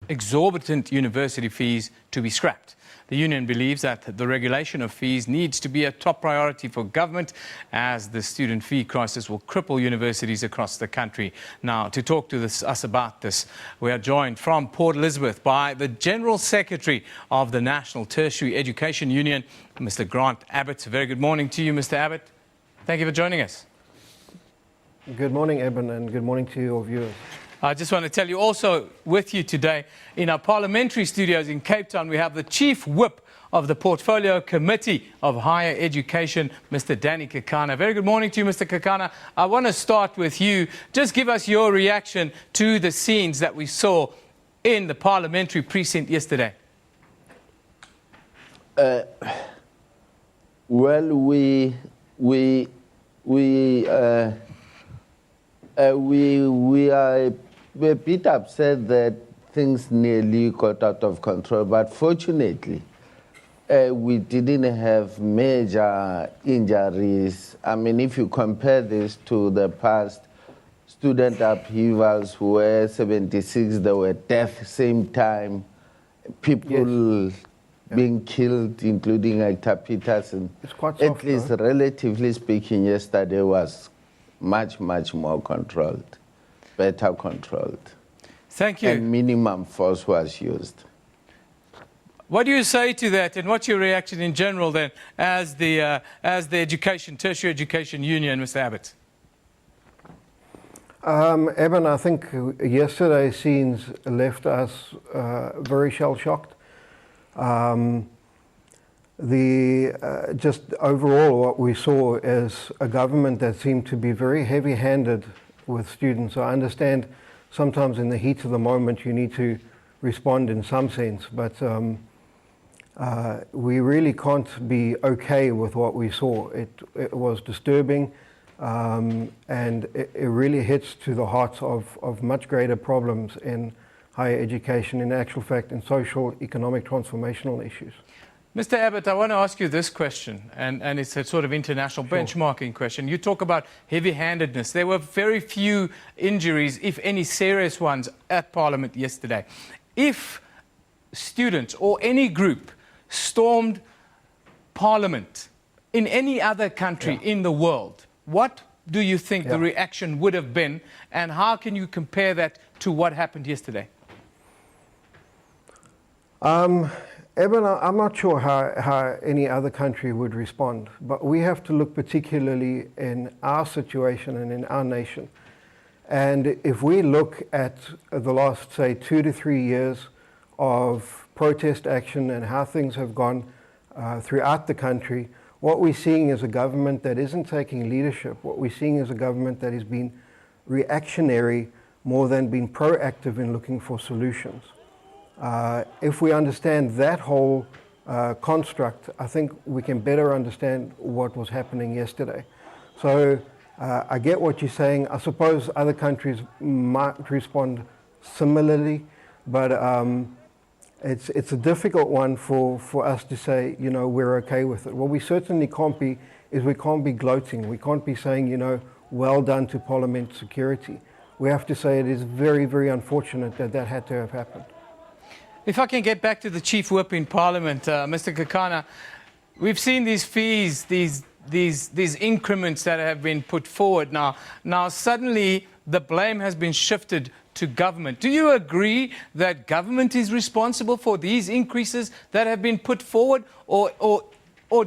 exorbitant university fees to be scrapped. The union believes that the regulation of fees needs to be a top priority for government, as the student fee crisis will cripple universities across the country. Now, to talk to us about this, we are joined from Port Elizabeth by the General Secretary of the National Tertiary Education Union, Mr. Grant Abbott. Very good morning to you, Mr. Abbott. Thank you for joining us. Good morning, Eben, and good morning to your viewers. I just want to tell you also with you today in our parliamentary studios in Cape Town, we have the Chief Whip of the Portfolio Committee of Higher Education, Mr. Danny Kekana. Very good morning to you, Mr. Kekana. I want to start with you. Just give us your reaction to the scenes that we saw in the parliamentary precinct yesterday. Well, we are a bit upset that things nearly got out of control, but fortunately, we didn't have major injuries. I mean, if you compare this to the past student upheavals where 76, there were deaths same time, people being killed, including Hector Peterson. It's quite soft, at least, relatively speaking, yesterday was much more controlled, better controlled. Thank you. And minimum force was used. What do you say to that, and what's your reaction in general then, as the Tertiary Education Union, Mr. Abbott? Eben, I think yesterday's scenes left us very shell-shocked. Just overall, what we saw is a government that seemed to be very heavy-handed with students. I understand sometimes in the heat of the moment you need to respond in some sense, but we really can't be okay with what we saw. It was disturbing, and it really hits to the hearts of much greater problems in higher education, in actual fact, in social, economic, transformational issues. Mr. Abbott, I want to ask you this question, and it's a sort of international benchmarking question. You talk about heavy-handedness. There were very few injuries, if any serious ones, at Parliament yesterday. If students or any group stormed Parliament in any other country in the world, what do you think the reaction would have been, and how can you compare that to what happened yesterday? Eben, I'm not sure how any other country would respond, but we have to look particularly in our situation and in our nation. And if we look at the last, say, 2 to 3 years of protest action and how things have gone throughout the country, what we're seeing is a government that isn't taking leadership. What we're seeing is a government that has been reactionary more than being proactive in looking for solutions. If we understand that whole construct, I think we can better understand what was happening yesterday. So I get what you're saying. I suppose other countries might respond similarly, but it's a difficult one for us to say, you know, we're okay with it. What we certainly can't be is we can't be gloating. We can't be saying, you know, well done to Parliament security. We have to say it is very unfortunate that that had to have happened. If I can get back to the Chief Whip in Parliament, Mr. Kekana, we've seen these fees, these increments that have been put forward now. Now suddenly the blame has been shifted to government. Do you agree that government is responsible for these increases that have been put forward, or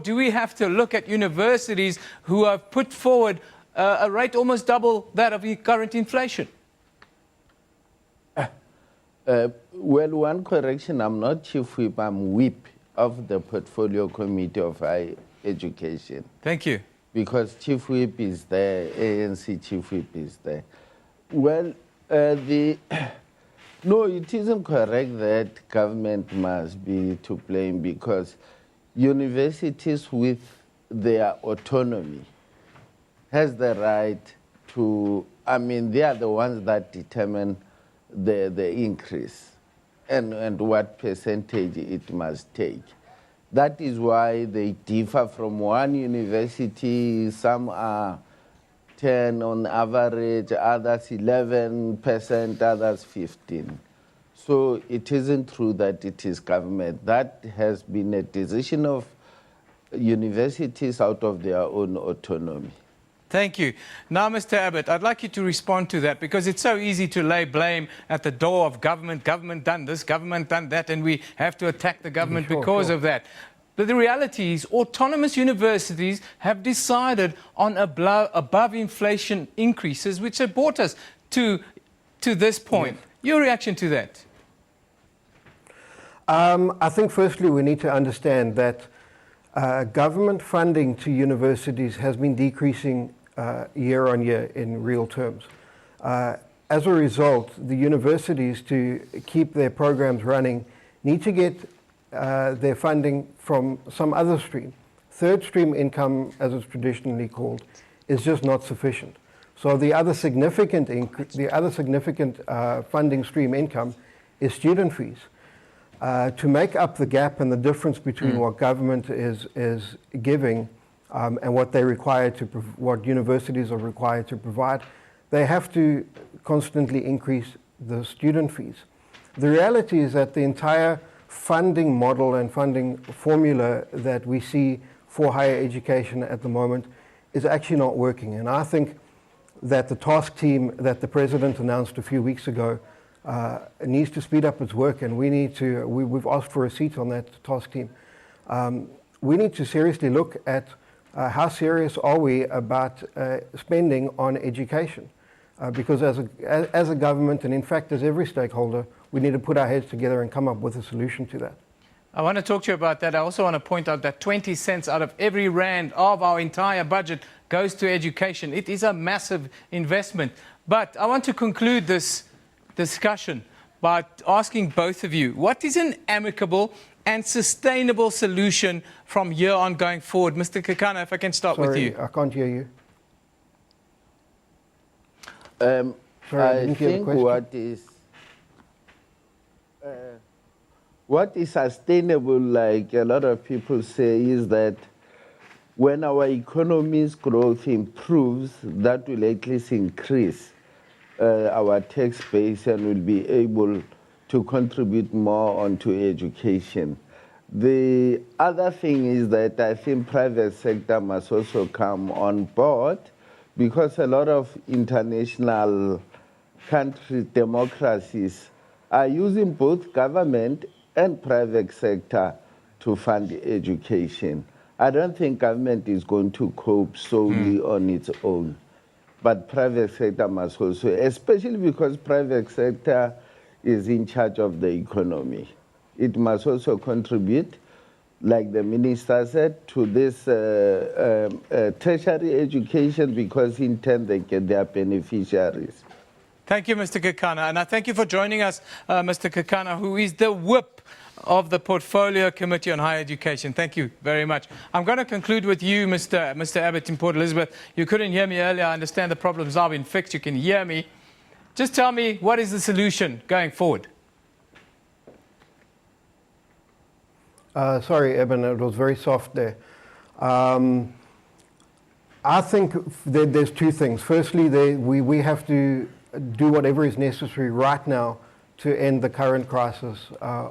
do we have to look at universities who have put forward a rate almost double that of the current inflation? Well, one correction, I'm not Chief Whip, I'm Whip of the Portfolio Committee of Higher Education. Thank you. Because Chief Whip is there, ANC Chief Whip is there. Well, no, it isn't correct that government must be to blame, because universities with their autonomy has the right to, I mean, they are the ones that determine the increase and what percentage it must take. That is why they differ from one university. Some are 10 on average, others 11%, others 15. So it isn't true that it is government. That has been a decision of universities out of their own autonomy. Thank you. Now, Mr. Abbott, I'd like you to respond to that, because it's so easy to lay blame at the door of government. Government done this, government done that, and we have to attack the government because of that. But the reality is autonomous universities have decided on above inflation increases, which have brought us to this point. Yes. Your reaction to that? I think firstly we need to understand that government funding to universities has been decreasing year on year in real terms. As a result, the universities, to keep their programs running, need to get their funding from some other stream. Third stream income, as it's traditionally called, is just not sufficient. So the other significant funding stream income is student fees. To make up the gap and the difference between what government is giving and what what universities are required to provide, they have to constantly increase the student fees. The reality is that the entire funding model and funding formula that we see for higher education at the moment is actually not working. And I think that the task team that the President announced a few weeks ago needs to speed up its work, and we've asked for a seat on that task team. We need to seriously look at how serious are we about spending on education, because as a government, and in fact as every stakeholder, we need to put our heads together and come up with a solution to that. I want to talk to you about that. I also want to point out that 20 cents out of every rand of our entire budget goes to education. It is a massive investment. But I want to conclude this discussion by asking both of you, what is an amicable and sustainable solution from here on going forward? Mr. Kekana, if I can start with you. I can't hear you. I think what is sustainable, like a lot of people say, is that when our economy's growth improves, that will at least increase our tax base and will be able to contribute more onto education. The other thing is that I think private sector must also come on board, because a lot of international countries, democracies, are using both government and private sector to fund education. I don't think government is going to cope solely on its own, but private sector must also, especially because private sector is in charge of the economy. It must also contribute, like the minister said, to this tertiary education, because in turn they get their beneficiaries. Thank you, Mr. Kekana. And I thank you for joining us, Mr. Kekana, who is the whip of the Portfolio Committee on Higher Education. Thank you very much. I'm going to conclude with you, Mr. Abbott in Port Elizabeth. You couldn't hear me earlier. I understand the problems have been fixed. You can hear me. Just tell me, what is the solution going forward? Sorry, Eben, it was very soft there. I think there's two things. Firstly, we have to do whatever is necessary right now to end the current crisis,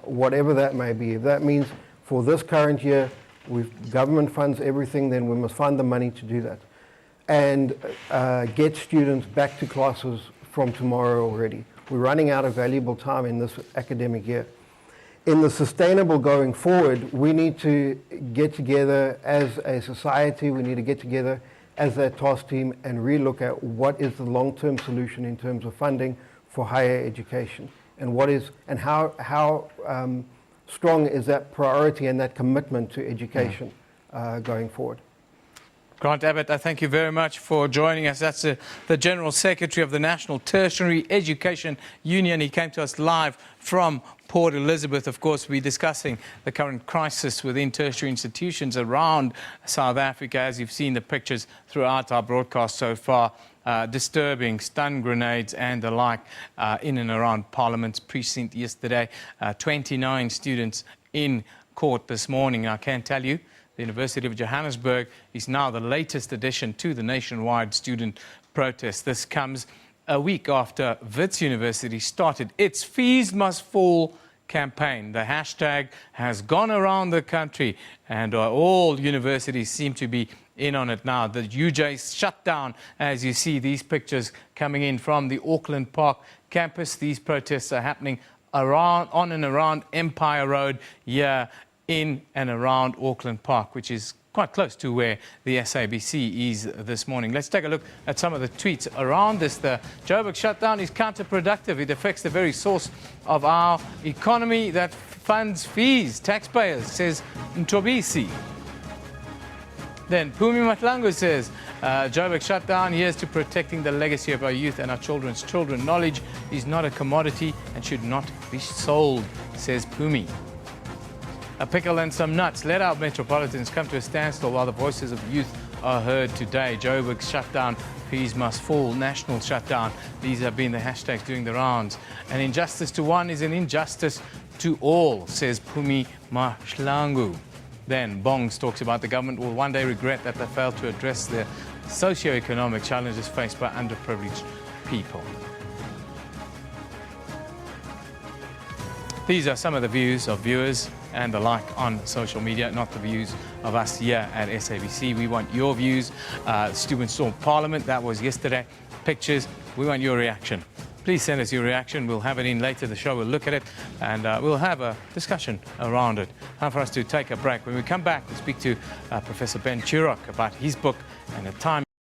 whatever that may be. If that means for this current year, government funds everything, then we must find the money to do that. And get students back to classes from tomorrow already. We're running out of valuable time in this academic year. In the sustainable going forward, we need to get together as a society, we need to get together as that task team and relook at what is the long-term solution in terms of funding for higher education, and how strong is that priority and that commitment to education going forward. Grant Abbott, I thank you very much for joining us. That's the General Secretary of the National Tertiary Education Union. He came to us live from Port Elizabeth. Of course, we're discussing the current crisis within tertiary institutions around South Africa, as you've seen the pictures throughout our broadcast so far. Disturbing stun grenades and the like in and around Parliament's precinct yesterday. 29 students in court this morning. I can tell you, the University of Johannesburg is now the latest addition to the nationwide student protest. This comes a week after Wits University started its Fees Must Fall campaign. The hashtag has gone around the country, and all universities seem to be in on it now. The UJ shut down, as you see these pictures coming in from the Auckland Park campus. These protests are happening on and around Empire Road here in and around Auckland Park, which is quite close to where the SABC is this morning. Let's take a look at some of the tweets around this. The Joburg shutdown is counterproductive. It affects the very source of our economy that funds fees, taxpayers, says Ntobisi. Then Pumi Matlangu says, Joburg shutdown, here's to protecting the legacy of our youth and our children's children. Knowledge is not a commodity and should not be sold, says Pumi. A pickle and some nuts. Let our metropolitans come to a standstill while the voices of youth are heard today. Joburg shutdown, fees must fall. National shutdown. These have been the hashtags doing the rounds. An injustice to one is an injustice to all, says Pumi Mahlangu. Then Bongs talks about the government will one day regret that they failed to address the socio-economic challenges faced by underprivileged people. These are some of the views of viewers and the like on social media, not the views of us here at SABC. We want your views. Students stormed Parliament, that was yesterday. Pictures, we want your reaction. Please send us your reaction. We'll have it in later. The show will look at it and we'll have a discussion around it. Time for us to take a break. When we come back, we'll speak to Professor Ben Turok about his book and a time